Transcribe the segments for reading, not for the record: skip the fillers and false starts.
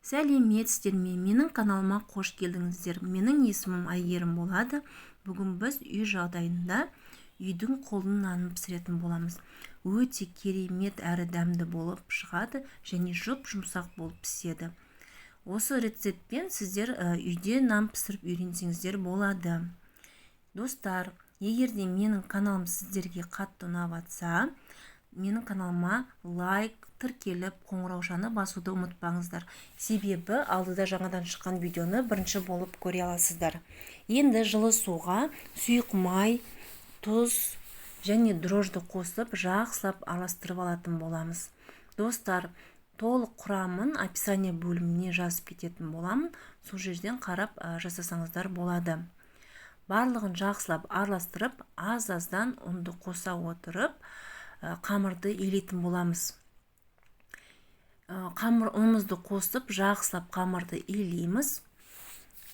Сәлеметсіздер ме? Менің каналыма қош келдіңіздер. Менің есімім Айгерім болады. Бүгін біз үй жағдайында үйдің қолының нанын пісіретін боламыз. Өте керемет әрі дәмді болып шығады және жұмсақ болып піседі. Осы рецептпен сіздер үйде нан пісіріп үйренсеңіздер болады. Достар, егер де менің каналым сіздерге қатты ұнап жатса, менің каналыма лайк, тіркеліп, қоңыраушаны басуды ұмытпаңыздар. Себебі алдыда жаңадан шыққан видеоны бірінші болып көре аласыздар. Енді жылы суға сұйық май, тұз және дрожжды қосып жақсылап араластырып алатын боламыз. Достар, толық құрамын описание бөліміне жазып кететін боламын. Сол жерден қарап жасасаңыздар болады. Барлығын жақсылап араластырып, аз-аздан ұнды қоса отырып, қамырды илейтін боламыз. Ұнымызды қосып, жақсылап қамырды илейміз.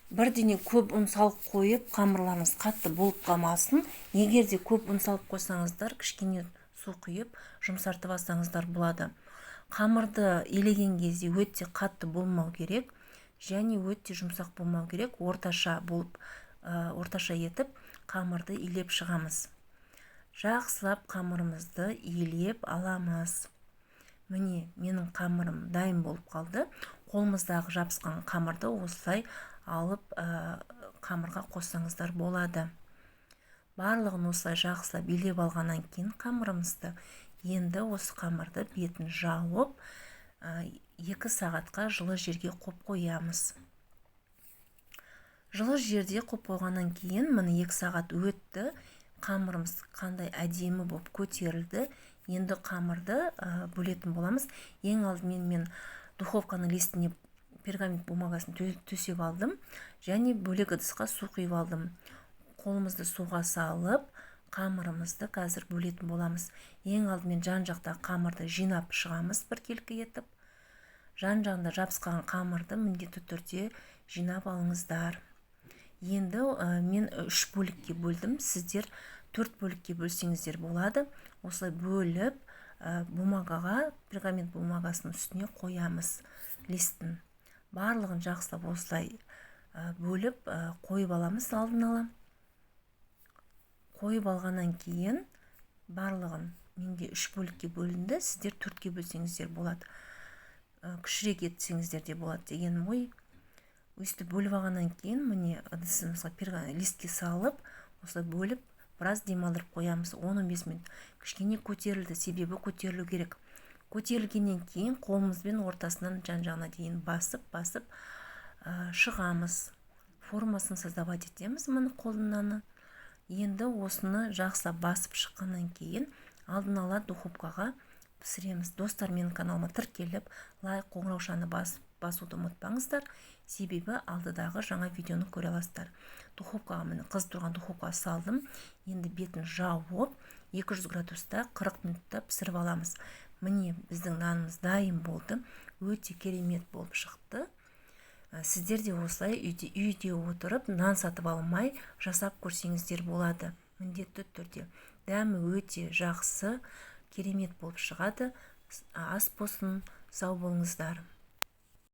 Бірден көп ұн салып қойып, қамырларыңыз қатты болып қалмасын. Егер де көп ұн салып қойсаңыздар, кішкене су құйып, жұмсартып алсаңыздар болады. Қамырды илеген кезде өте қатты болмау керек, және өте жұмсақ болмау керек. Орташа етіп қамырды илеп шығамыз. Жақсылап қамырымызды илеп аламыз. Міне, менің қамырым дайын болып қалды. Қолымыздағы жабысқан қамырды осылай алып қамырға қоссаңыздар болады. Барлығын осылай жақсылап илеп алғаннан кейін қамырымызды, енді осы қамырды бетін жауып 2 сағатқа жылы жерге қойып қоямыз. Жылы жерде қойып қойғаннан кейін, міне 2 сағат өтті. Қамырымыз қандай әдемі болып көтерілді. Енді қамырды бөлетін боламыз. Ең алдымен мен духовканың листіне пергамент бумагасын төсеп алдым, және бөлек ыдысқа су құйып алдым. Қолымызды суға салып, қамырымызды қазір бөлетін боламыз. Ең алдымен жан-жақта қамырды жинап шығамыз біркелкі етіп. Жан-жағында жабысқан қамырды міндетті түрде жинап алыңыздар. Енді мен 3 бөлікке бөлдім. Сіздер 4 бөлікке бөлсеңіздер болады. Осылай бөліп, бумагаға, пергамент бумагасының үстіне қоямыз листін. Барлығын жақсылап осылай бөліп, қойып аламыз алдын ала. Қойып алғаннан кейін, барлығын менде 3 бөлікке бөлінді. Сіздер 4-ке бөлсеңіздер болады. Кішірек етсеңіздер де болады дегенім ғой. Өстіп бөліп алғаннан кейін, міне ыдысымызға листке салып, осылай бөліп, біраз демалдырып қоямыз. 10-15 минут. Кішкене көтерілді, себебі көтерілу керек. Көтерілгеннен кейін қолымызбен ортасынан жан-жағына дейін басып шығамыз. Формасын создавать етеміз, міне қолдың наны. Енді осыны жақсылап басып шыққаннан кейін алдын ала духовкаға пісіреміз. Достар, менің каналыма тіркеліп, лайк, қоңыраушаны басуды ұмытпаңыздар. Себебі алдыдағы жаңа видеоны көре аласыздар. Духовкаға, міне қызып тұрған духовкаға салдым. Енді бетін жауып 200 градуста 40 минутта пісіріп аламыз. Міне біздің нанымыз дайын болды. Өте керемет болып шықты. Сіздер де осылай үйде отырып нан сатып алмай жасап көрсеңіздер болады. Міндетті түрде. Дәмі өте жақсы, керемет болып шығады. Ас болсын, сау болыңыздар.